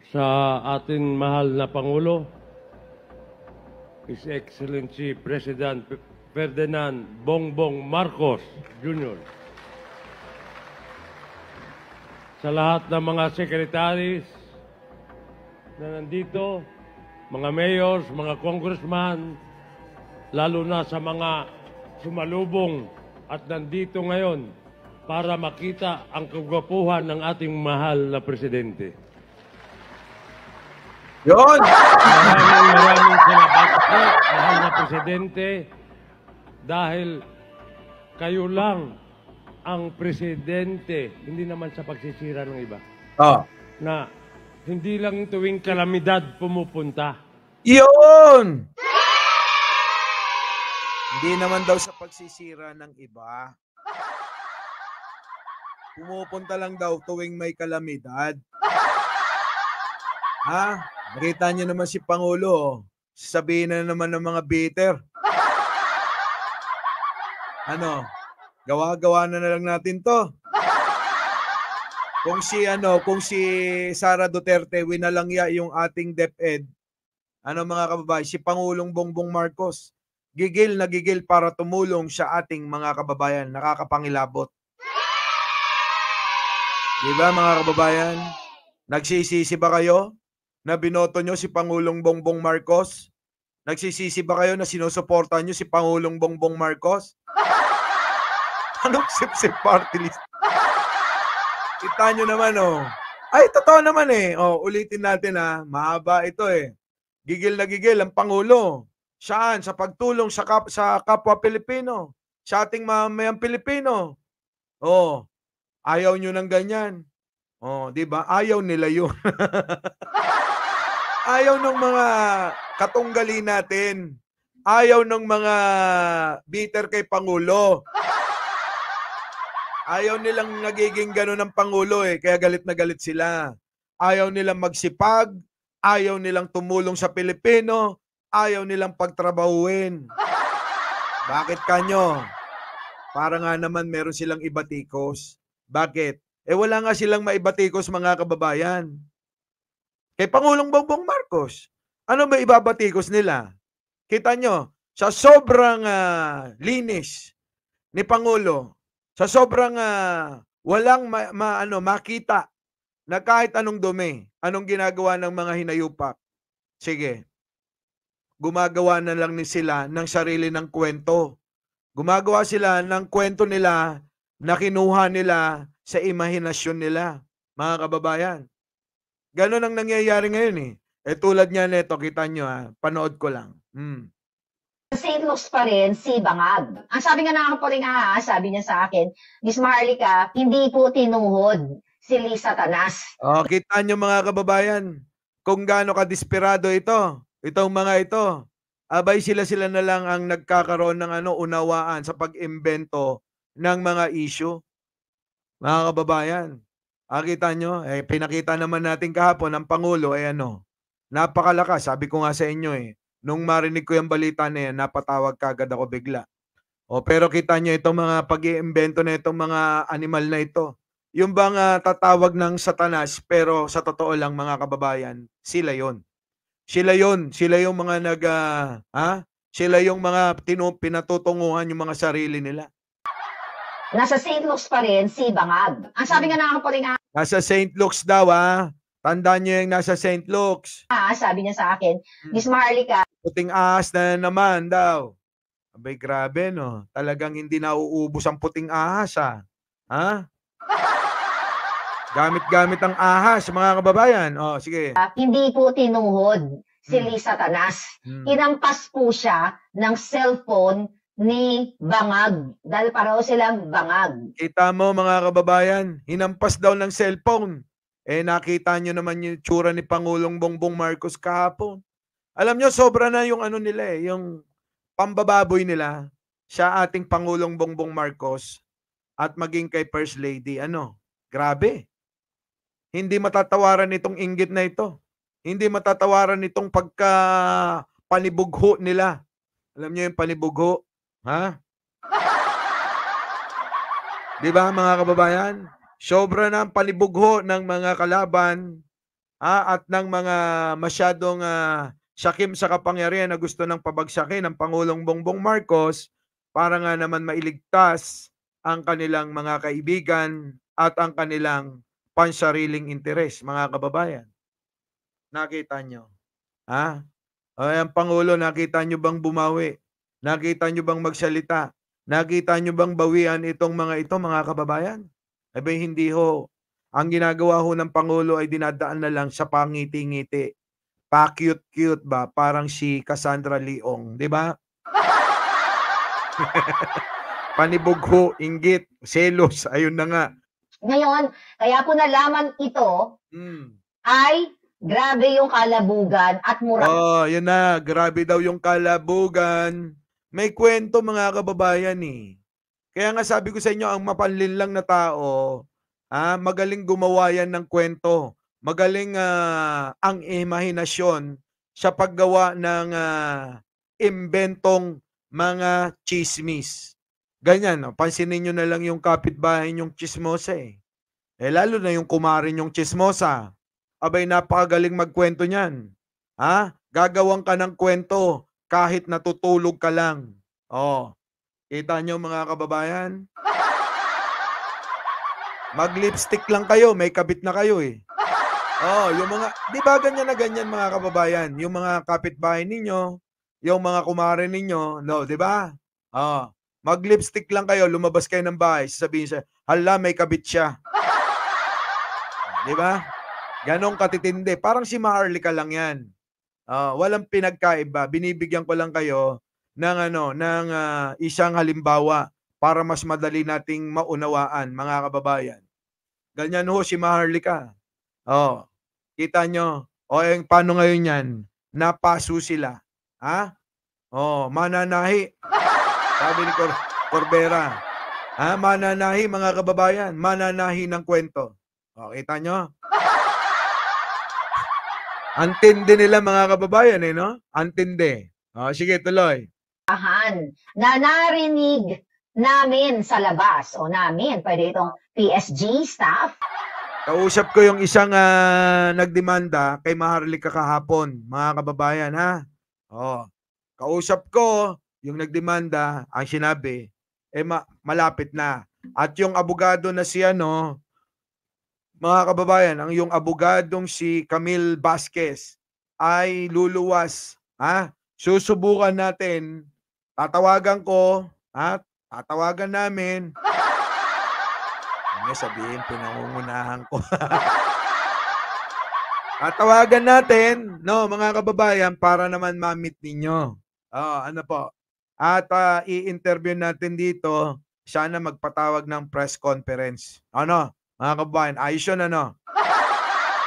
sa ating mahal na Pangulo, His Excellency President Ferdinand Bongbong Marcos Jr. Sa lahat ng mga secretaries na nandito, mga mayors, mga congressman, lalo na sa mga sumalubong at nandito ngayon para makita ang kagwapuhan ng ating mahal na presidente. Yun! Maraming salamat po, mahal na presidente, dahil kayo lang ang presidente, hindi naman sa pagsisira ng iba, Oh. na hindi lang tuwing kalamidad pumupunta. Yun! Hindi naman daw sa pagsisira ng iba. Pumupunta lang daw tuwing may kalamidad. Ha? Nakita niyo naman si Pangulo, oh. Sabihin na naman ng mga bitter. Ano? Gawa-gawa na lang natin to. Kung si Sara Duterte winalangya yung ating DepEd, ano mga kababayan, si Pangulong Bongbong Marcos, gigil na gigil para tumulong sa ating mga kababayan, nakakapangilabot. Diba mga kababayan? Nagsisisi ba kayo na binoto nyo si Pangulong Bongbong Marcos? Nagsisisi ba kayo na sinusuportahan nyo si Pangulong Bongbong Marcos? Anong sip-sip party list? Kita nyo naman, oh. Ay, totoo naman eh. Oh, ulitin natin ha. Mahaba ito eh. Gigil na gigil ang Pangulo. Saan? Sa pagtulong sa kapwa Pilipino. Sa ating mamayang Pilipino. Oh, ayaw nyo ng ganyan. Oh, di ba? Ayaw nila yun. Ayaw ng mga katunggali natin. Ayaw ng mga bitter kay Pangulo. Ayaw nilang nagiging gano'n ng Pangulo eh, kaya galit na galit sila. Ayaw nilang magsipag, ayaw nilang tumulong sa Pilipino, ayaw nilang pagtrabahuin. Bakit kanyo? Para nga naman meron silang ibatikos. Bakit? Eh wala nga silang maibatikos mga kababayan. Kay Pangulong Bongbong Marcos, ano ba ibabatikos nila? Kita nyo, sa sobrang linis ni Pangulo, sa sobrang walang makita na kahit anong dumi, anong ginagawa ng mga hinayupak. Sige, gumagawa na lang sila ng sarili ng kwento. Gumagawa sila ng kwento nila na kinuha nila sa imahinasyon nila, mga kababayan. Ganon ang nangyayari ngayon eh. Eh tulad nga nito, kita nyo ha, panood ko lang. St. Luke's pa rin si Bangag. Ang sabi nga ng kapuling sabi niya sa akin, Miss Maharlika, hindi po tinuhod si Lisa Tanas. Oh, kita nyo mga kababayan, kung gaano kadesperado ito, itong mga ito. Abay sila na lang ang nagkakaroon ng unawaan sa pag-imbento ng mga issue. Mga kababayan, kita nyo, pinakita naman natin kahapon ng Pangulo, napakalakas. Sabi ko nga sa inyo nung marinig ko yung balita na yan, napatawag kagad ako bigla. Pero kita nyo itong mga pag-iimbento na itong mga animal na ito. Yung bang tatawag ng Satanas, pero sa totoo lang mga kababayan, sila yon. Sila yon. Sila yung mga sila yung mga pinatutunguhan yung mga sarili nila. Nasa St. Luke's pa rin si Bangag. Ang sabi nga ng kapuling nasa St. Luke's daw Tandaan nyo yung nasa St. Luke's. sabi niya sa akin, Miss Maharlika, puting ahas na naman daw. Abay, grabe, no? Talagang hindi nauubos ang puting ahas, ha? Gamit-gamit ang ahas, mga kababayan. Sige. hindi po tinuhod si Lisa Tanas. Hinampas po siya ng cellphone ni Bangag. Dahil pareho silang Bangag. Kita mo, mga kababayan, hinampas daw ng cellphone. Nakita nyo naman yung tsura ni Pangulong Bongbong Marcos kahapon. Alam nyo, sobra na yung nila yung pambababoy nila sa ating Pangulong Bongbong Marcos at maging kay First Lady. Grabe. Hindi matatawaran itong inggit na ito. Hindi matatawaran itong panibugho nila. Alam nyo yung panibugho? Ha? Di ba mga kababayan? Sobra na ang panibugho ng mga kalaban at ng mga masyadong sakim sa kapangyarihan na gusto ng pabagsakin ng Pangulong Bongbong Marcos para nga naman mailigtas ang kanilang mga kaibigan at ang kanilang pansariling interes, mga kababayan. Nakita nyo? Ha? Ay, ang Pangulo, nakita nyo bang bumawi? Nakita nyo bang magsalita? Nakita nyo bang bawian itong mga ito, mga kababayan? Abay, hindi ho. Ang ginagawa ho ng Pangulo ay dinadaan na lang sa pangiti-ngiti. Pa-cute-cute ba? Parang si Cassandra Leong, di ba? Panibog ho, inggit, selos, ayun na nga. Ngayon, kaya po nalaman ito ay grabe yung kalabugan at mura. Yun na, grabe daw yung kalabugan. May kwento, mga kababayan eh. Kaya nga sabi ko sa inyo, ang mapanlinlang na tao, magaling gumawa yan ng kwento. Magaling ang imahinasyon sa paggawa ng imbentong mga chismis. Ganyan, no? Pansinin nyo na lang yung kapitbahay nyong chismosa eh. Lalo na yung kumarin yung chismosa. Abay, napakagaling magkwento niyan. Gagawang ka ng kwento kahit natutulog ka lang. Kita nyo, mga kababayan? Mag-lipstick lang kayo, may kabit na kayo eh. Yung mga, di ba ganyan na ganyan, mga kababayan? Yung mga kapitbahay ninyo, yung mga kumare ninyo, no, di ba? Mag-lipstick lang kayo, lumabas kayo ng bahay, sasabihin siya, hala, may kabit siya. Di ba? Ganong katitindi. Parang si Maharlika lang yan. Walang pinagkaiba. Binibigyan ko lang kayo ng isang halimbawa para mas madali nating maunawaan, mga kababayan. Ganyan ho si Maharlika. Kita nyo. Paano ngayon yan? Napaso sila. Mananahi. Sabi ni Corbera. Mananahi, mga kababayan. Mananahi ng kwento. Kita nyo? Antindi nila, mga kababayan eh, no? Antindi. Sige, tuloy. Na narinig namin sa labas o namin, pwede itong PSG staff. Kausap ko yung isang nagdemanda kay Maharlika kahapon, mga kababayan, ha? Kausap ko yung nagdemanda, ang sinabi, malapit na. At yung abogado na si mga kababayan, yung abogadong si Camille Vasquez ay luluwas. Susubukan natin, tatawagan ko, tatawagan namin. Sabihin, pinangungunahan ko. Tatawagan natin, no, mga kababayan, para naman ma-meet ninyo. Ano po? At i-interview natin dito, sana magpatawag ng press conference. Ano, mga kababayan, ayos yun, ano?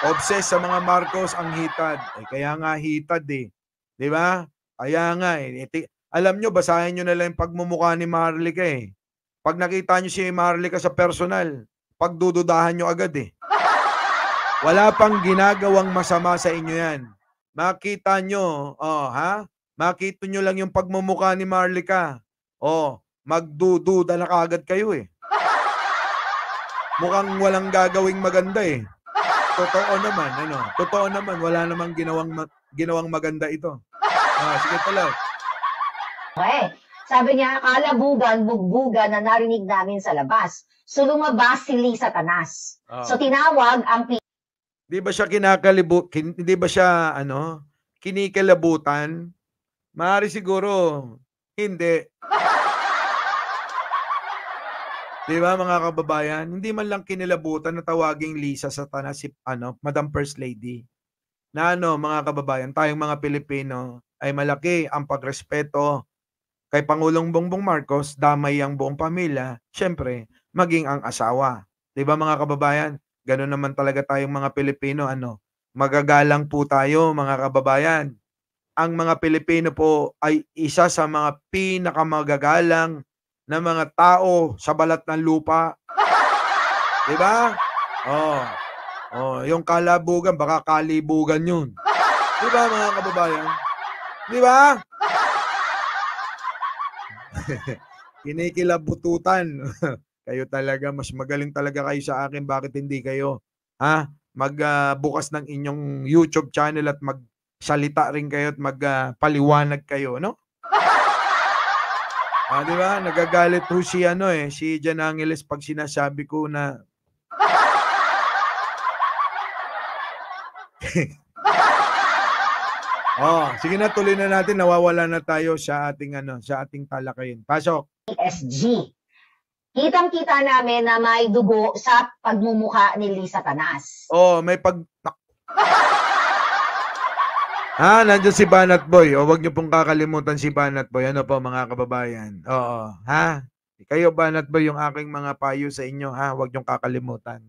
Obsessed sa mga Marcos ang hitad. Kaya nga hitad eh. Di ba? Kaya nga eh. Alam nyo, basahin nyo na lang yung pagmumukha ni Maharlika eh. Pag nakita nyo si Maharlika sa personal, pagdududahan nyo agad eh. Wala pang ginagawang masama sa inyo yan. Makita nyo, makita nyo lang yung pagmumukha ni Maharlika. Magdududa na kagad kayo eh. Mukhang walang gagawing maganda eh. Totoo naman, Totoo naman, wala namang ginawang maganda ito. Sige tuloy. Okay. Sabi niya, kalabugan, bugbugan na narinig namin sa labas. So lumabas si Lisa Tanas. So tinawag ang Di ba siya hindi ba siya kinikilabutan? Maaari siguro hindi. Di ba, mga kababayan? Hindi man lang kinilabutan na tawaging Lisa Satanas si Madam First Lady. Na mga kababayan, tayong mga Pilipino ay malaki ang pagrespeto kay Pangulong Bongbong Marcos, damay ang buong pamilya, syempre, maging ang asawa. Di ba, mga kababayan? Ganun naman talaga tayong mga Pilipino, magagalang po tayo, mga kababayan. Ang mga Pilipino po ay isa sa mga pinakamagagalang na mga tao sa balat ng lupa. Di ba? Yung kalabugan, baka kalibugan yun. Di ba, mga kababayan? Di ba? Kinikilabututan. Kayo talaga, mas magaling talaga kayo sa akin. Bakit hindi kayo? magbukas ng inyong YouTube channel at magsalita rin kayo at magpaliwanag kayo, no? Di ba? Nagagalit ho si si Jan Angeles pag sinasabi ko na sige na, tuloy na natin. Nawawala na tayo sa ating sa ating talakayin. Pasok. ESG. Kitang-kita namin na may dugo sa pagmumukha ni Lisa Tanas. May nandiyan si Banat Boy. Wag niyo pong kakalimutan si Banat Boy. Ano po, mga kababayan? Kayo, Banat Boy, yung aking mga payo sa inyo, wag niyong kakalimutan.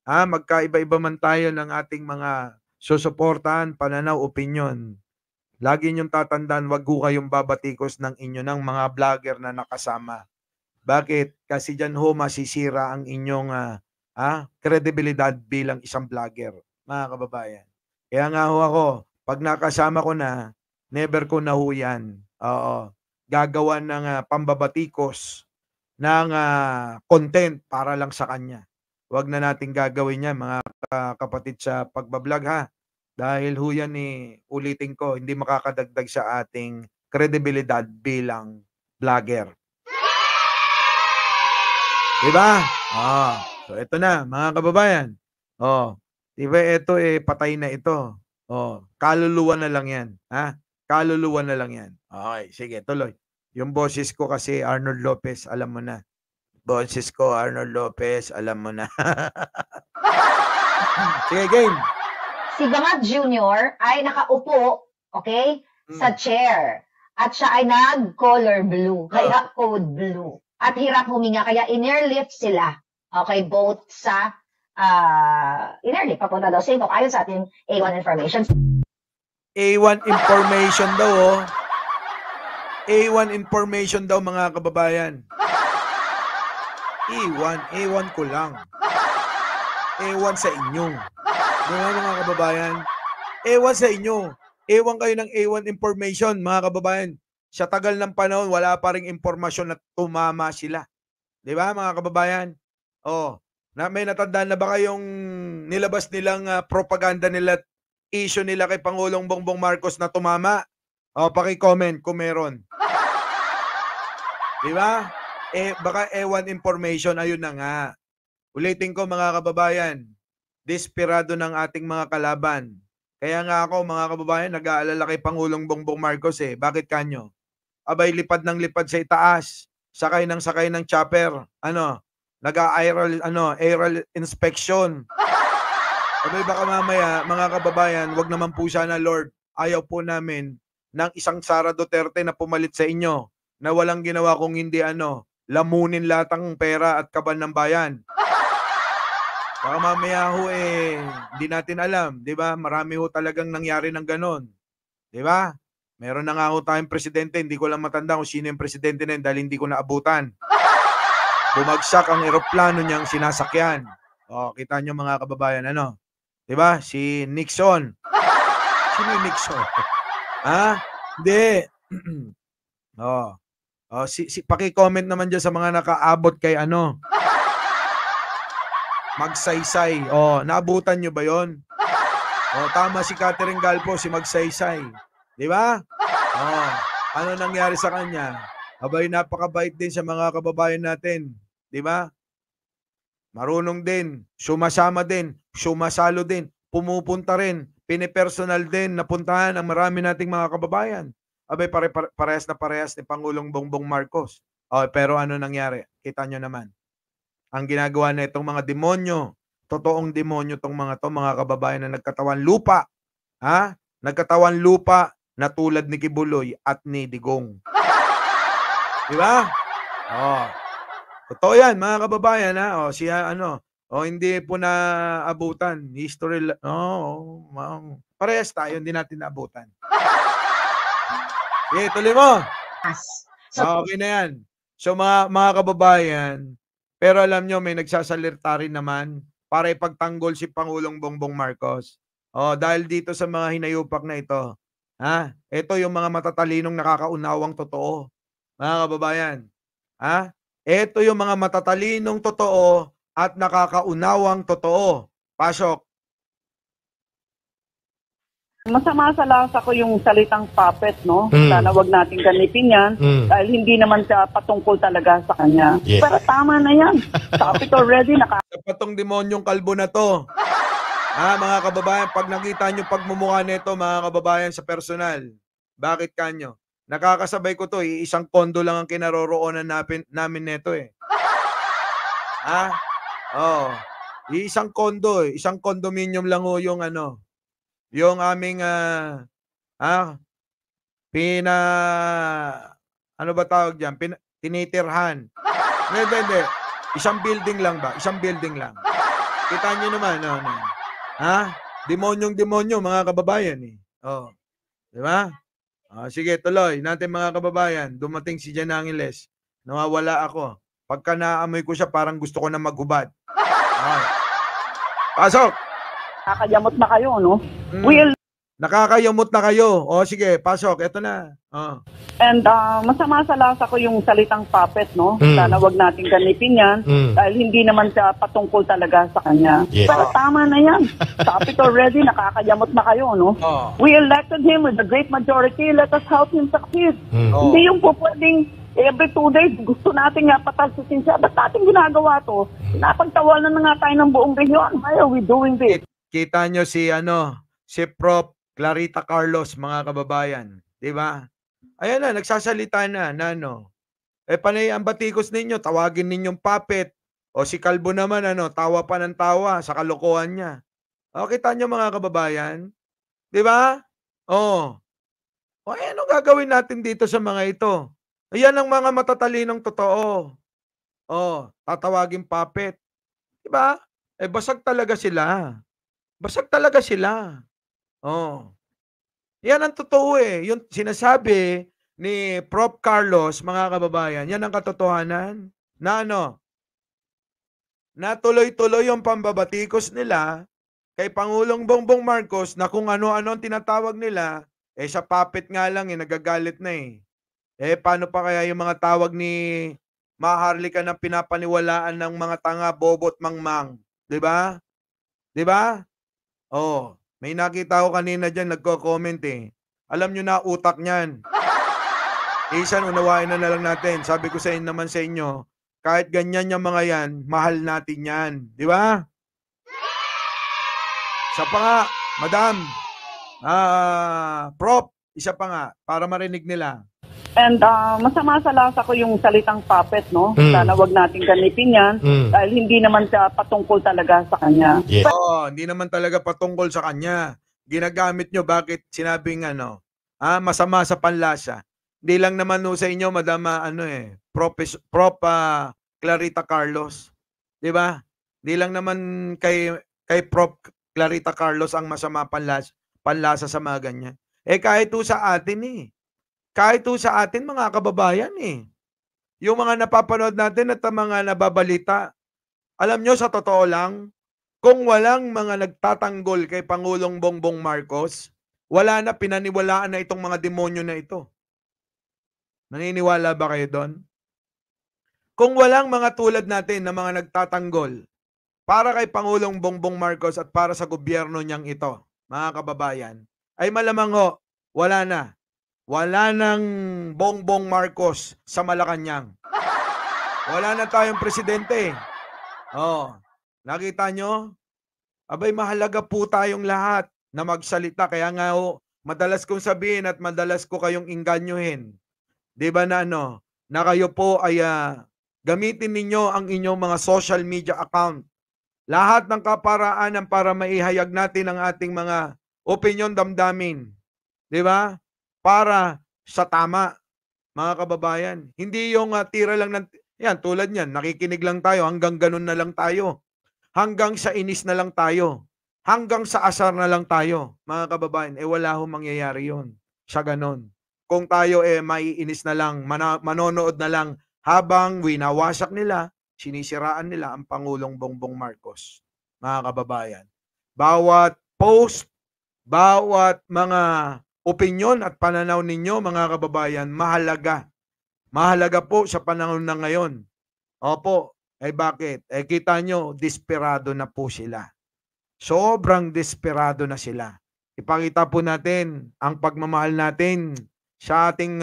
Magkaiba-iba man tayo ng ating mga susuportahan, pananaw, opinyon. Lagi niyong tatandaan, wag ho kayong babatikos ng inyo ng mga vlogger na nakasama. Bakit? Kasi dyan ho masisira ang inyong kredibilidad bilang isang vlogger, mga kababayan. Kaya nga ho ako, pag nakasama ko na, never ko na ho yan. Gagawa ng pambabatikos ng content para lang sa kanya. Huwag na natin gagawin yan, mga kapatid sa pagbablog, dahil ho yan ulitin ko, hindi makakadagdag sa ating kredibilidad bilang vlogger. Diba? So ito na, mga kababayan. Diba ito patay na ito. Kaluluwa na lang yan. Kaluluwa na lang yan. Okay, sige, tuloy. Yung boses ko kasi Arnold Lopez, alam mo na. Boses ko Arnold Lopez, alam mo na. Sige, game. Si Bangag Jr. ay nakaupo, okay, sa chair. At siya ay nag-color blue, kaya code blue. At hirap huminga, kaya in-airlift sila. Okay, both sa in-airlift, papunta daw sa Intok, ayon sa ating A1 information. A1 information daw, A1 information daw, mga kababayan. A1 ko lang. A1 sa inyo. Mga kababayan. A1 sa inyo. A1 kayo ng A1 information, mga kababayan. Sa tagal ng panahon, wala pa ring impormasyon na tumama sila. Di ba, mga kababayan? May natandaan na ba kayong nilabas nilang propaganda nila at issue nila kay Pangulong Bongbong Marcos na tumama? Paki-comment kung meron. Di ba? Baka A1 information, ayun na nga. Ulitin ko, mga kababayan, desperado ng ating mga kalaban. Kaya nga ako, mga kababayan, nag-aalala kay Pangulong Bongbong Marcos Bakit kanyo? Abay, lipad ng lipad sa itaas. Sakay ng chopper. Aerial inspection. Abay, baka mamaya, mga kababayan, wag naman po sana, Lord. Ayaw po namin ng isang Sara Duterte na pumalit sa inyo na walang ginawa kung hindi lamunin lahat ang pera at kaban ng bayan. Baka mamaya ho hindi natin alam, 'di ba? Marami ho talagang nangyari ng ganon. 'Di ba? Meron na nga ho tayong presidente, hindi ko lang matanda kung sino yung presidente na yun dahil hindi ko naabutan. Bumagsak ang eroplano niyang sinasakyan. Kita nyo, mga kababayan, 'di ba? Si Nixon. Sino yung Nixon? Hindi. Paki-comment naman dyan sa mga nakaabot kay Magsaysay. Naabutan nyo ba yon? Tama si Catherine Galpo, si Magsaysay. Di ba? Ano nangyari sa kanya? Abay, napakabait din sa mga kababayan natin. Di ba? Marunong din, sumasama din, sumasalo din, pumupunta rin, pinipersonal din, napuntahan ang marami nating mga kababayan. Abay, parehas na parehas ni Pangulong Bongbong Marcos. Pero ano nangyari? Kita nyo naman. Ang ginagawa na itong mga demonyo, totoong demonyo itong mga kababayan na nagkatawan lupa. Nagkatawan lupa na tulad ni Kibuloy at ni Digong. Di ba? Totoo yan, mga kababayan. Hindi po naabutan. History, parehas tayo, hindi natin naabutan. Tuloy mo. Okay na yan. So mga kababayan, pero alam nyo, may nagsasalita rin naman para ipagtanggol si Pangulong Bongbong Marcos. Dahil dito sa mga hinayupak na ito, ito yung mga matatalinong nakakaunawang totoo. Mga kababayan, ito yung mga matatalinong totoo at nakakaunawang totoo. Pasok. Masama sa lasa ko yung salitang puppet, no? Sana wag nating gamitin yan dahil hindi naman siya patungkol talaga sa kanya. Yes. Pero tama na yan. Stop it already. Dapat tong demonyong kalbo na to. Mga kababayan, pag nakita nyo pagmumukha nito, mga kababayan, sa personal, bakit kanyo? Nakakasabay ko to, isang kondo lang ang kinaroroonan namin nito eh. Isang kondo isang condominium lang ho yung yung aming ano ba tawag diyan? Tinitirhan. Hindi. Isang building lang ba? Isang building lang. Kita niyo naman, Demonyong-demonyo, mga kababayan eh. Oh. Di ba? Sige, tuloy natin mga kababayan. Dumating si Jan Angeles. Nawawala ako. Pagka naamoy ko siya, parang gusto ko na maghubad. Okay. Pasok! Nakakayamot na kayo, no? Nakakayamot na kayo. O sige, pasok. Ito na. And masama sa lasa ko yung salitang puppet, no? Sana wag nating gamitin yan dahil hindi naman siya patungkol talaga sa kanya. Yes. Pero tama na yan. Stop it already. Nakakayamot na kayo, no? We elected him with a great majority. Let us help him succeed. Hindi yung po pwedeng every 2 days gusto natin nga patalsisin siya. Ba't natin ginagawa to? Napagtawanan na nga tayo ng buong rehiyon. Why are we doing this? Kita nyo si Prof. Clarita Carlos, mga kababayan. Di ba? Ayan na, nagsasalita na panay ang batikos ninyo, tawagin ninyong puppet. O si Kalbo naman, tawa pa ng tawa sa kalokohan niya. Kita nyo mga kababayan? Di ba? Ano gagawin natin dito sa mga ito? Ayan ang mga matatalinong totoo. Tatawagin puppet. Di ba? Basag talaga sila. Basag talaga sila. Yan ang totoo eh. Yung sinasabi ni Prof. Carlos, mga kababayan, yan ang katotohanan na na tuloy-tuloy yung pambabatikos nila kay Pangulong Bongbong Marcos na kung ano-ano ang tinatawag nila, sa puppet nga lang nagagalit na eh. Paano pa kaya yung mga tawag ni Maharlika na pinapaniwalaan ng mga tanga, bobot, mangmang? Diba? Diba? May nakita ko kanina dyan, nagko-comment eh. Alam nyo na utak niyan. Isan, unawain na lang natin. Sabi ko sa inyo naman sa inyo, kahit ganyan yung mga yan, mahal natin yan. Di ba? Isa pa nga, madam. Prof, isa pa nga, para marinig nila. And masama sa lasa ko yung salitang puppet, no? Sana wag nating gamitin yan dahil hindi naman siya patungkol talaga sa kanya. Yes. Hindi naman talaga patungkol sa kanya. Ginagamit nyo, bakit sinabing masama sa panlasa? Hindi lang naman sa inyo, Madam, Prof. Clarita Carlos. Di ba? Hindi lang naman kay Prof. Clarita Carlos ang masama panlasa sa mga ganyan. Kahit sa atin Kahit sa atin, mga kababayan yung mga napapanood natin at mga nababalita, alam nyo, sa totoo lang, kung walang mga nagtatanggol kay Pangulong Bongbong Marcos, wala na, pinaniwalaan na itong mga demonyo na ito. Naniniwala ba kayo doon? Kung walang mga tulad natin na mga nagtatanggol para kay Pangulong Bongbong Marcos at para sa gobyerno niyang ito, mga kababayan, ay malamang wala na. Wala nang Bongbong Marcos sa Malacanang. Wala na tayong presidente. Nakita nyo? Abay, mahalaga po tayong lahat na magsalita. Kaya nga madalas kong sabihin at madalas ko kayong inganyohin. Di ba na kayo po ay gamitin ninyo ang inyong mga social media account. Lahat ng kaparaanan para maihayag natin ang ating mga opinion, damdamin. Di ba? Para sa tama, mga kababayan. Hindi yung tira lang yan, tulad niyan, nakikinig lang tayo, hanggang ganun na lang tayo. Hanggang sa inis na lang tayo. Hanggang sa asar na lang tayo, mga kababayan. Wala mangyayari yun sa ganun. Kung tayo maiinis na lang, manonood na lang, habang winawasak nila, sinisiraan nila ang Pangulong Bongbong Marcos, mga kababayan. Bawat post, bawat mga opinyon at pananaw ninyo, mga kababayan, mahalaga. Mahalaga po sa panahon na ngayon. Opo, bakit? Kita nyo, desperado na po sila. Sobrang desperado na sila. ipakita po natin ang pagmamahal natin sa ating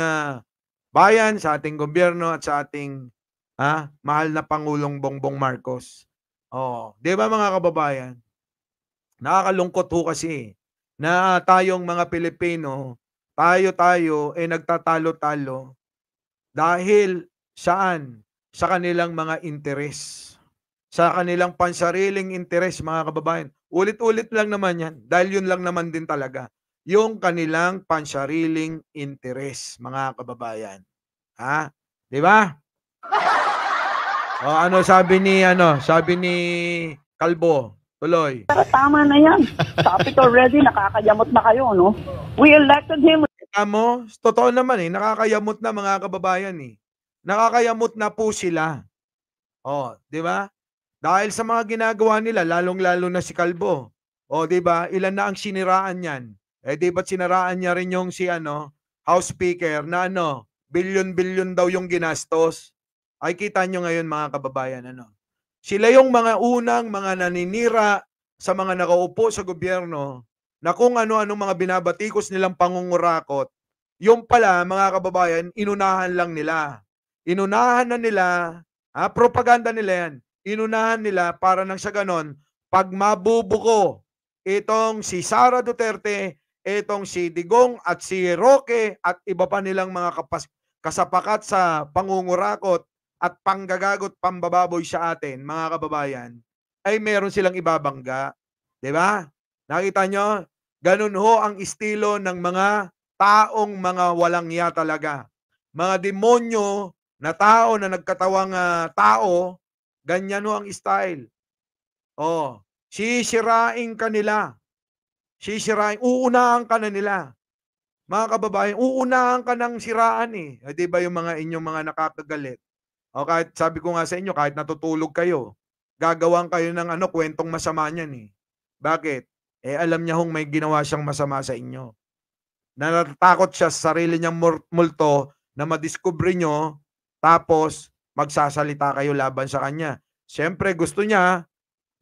bayan, sa ating gobyerno at sa ating mahal na Pangulong Bongbong Marcos. Oh, 'di ba mga kababayan? Nakakalungkot ho kasi na tayong mga Pilipino, tayo nagtatalo-talo dahil saan? Sa kanilang mga interes. Sa kanilang pansariling interes, mga kababayan. Ulit-ulit lang naman yan. Dahil yun lang naman din talaga. Yung kanilang pansariling interes, mga kababayan. Ha? Di ba? O ano sabi ni Kalbo? Tuloy. Tama na yan. Topic already, nakakayamot na kayo, no? We elected him. Tamo, totoo naman nakakayamot na mga kababayan Nakakayamot na po sila. Oh, di ba? Dahil sa mga ginagawa nila, lalong-lalo na si Kalbo. Oh, di ba? Ilan na ang siniraan niyan? Di ba siniraan niya rin yung House Speaker na bilyon-bilyon daw yung ginastos. Ay kita nyo ngayon mga kababayan, Sila yung mga unang mga naninira sa mga nakaupo sa gobyerno na kung ano-anong mga binabatikos nilang pangungurakot, yung pala mga kababayan, inunahan lang nila. Inunahan na nila, propaganda nila yan. Inunahan nila para nang sa ganon, pag mabubuko itong si Sara Duterte, itong si Digong at si Roque at iba pa nilang mga kasapakat sa pangungurakot at panggagagot pambababoy sa atin, mga kababayan, ay meron silang ibabangga. Diba? Nakita nyo? Ganun ho ang estilo ng mga taong mga walang ya talaga. Mga demonyo na tao na nagkatawang tao, ganyan ho ang style. Oh, sisirain ka nila. Uunahan ka na nila. Mga kababayan, uunahan ka ng siraan Di ba yung mga inyong mga nakakagalit? O kahit sabi ko nga sa inyo, kahit natutulog kayo, gagawan kayo ng kwentong masama niyan Bakit? Alam niya hong may ginawa siyang masama sa inyo. Natatakot siya sa sarili niyang multo na madiskubre nyo, tapos magsasalita kayo laban sa kanya. Siyempre gusto niya,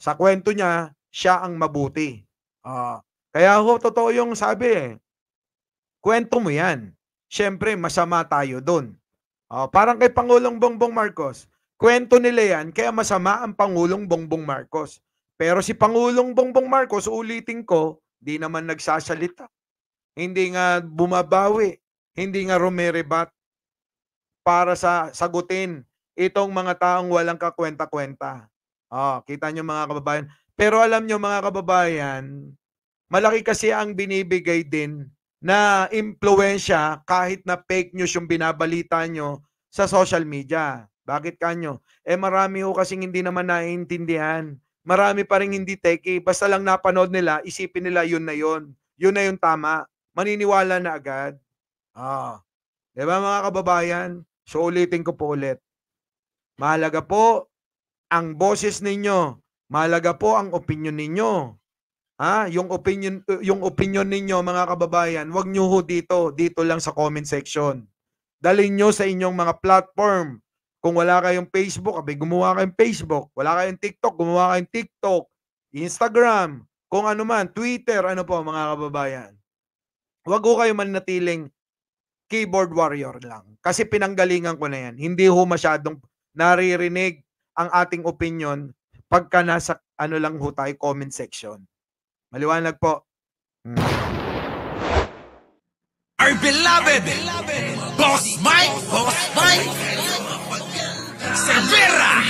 sa kwento niya, siya ang mabuti. Kaya totoo yung sabi kwento mo yan. Siyempre masama tayo doon. Parang kay Pangulong Bongbong Marcos, kwento nila yan, kaya masama ang Pangulong Bongbong Marcos. Pero si Pangulong Bongbong Marcos, ulitin ko, di naman nagsasalita. Hindi nga bumabawi, hindi nga rumerebat para sa sagutin itong mga taong walang kakwenta-kwenta. Kita nyo mga kababayan. Pero alam nyo mga kababayan, malaki kasi ang binibigay din na impluwensya kahit na fake news yung binabalita nyo sa social media. Bakit kanyo? Marami ho kasing hindi naman naiintindihan. Marami pa rin hindi teki. Basta lang napanood nila, isipin nila yun na yun. Yun na yung tama. Maniniwala na agad. Diba mga kababayan? So ulitin ko po ulit. Mahalaga po ang boses ninyo. Mahalaga po ang opinion ninyo. Yung opinion ninyo mga kababayan, wag nyo ho dito lang sa comment section. Dalhin nyo sa inyong mga platform. Kung wala kayong Facebook, gumawa kayong Facebook. Wala kayong TikTok, gumawa kayong TikTok. Instagram, kung ano man, Twitter, ano po mga kababayan. Wag ho kayo manatiling keyboard warrior lang. Kasi pinanggalingan ko na yan. Hindi ho masyadong naririnig ang ating opinion pagka nasa lang ho tayo comment section. Maliwanag po. Our beloved Boss Mike Cervera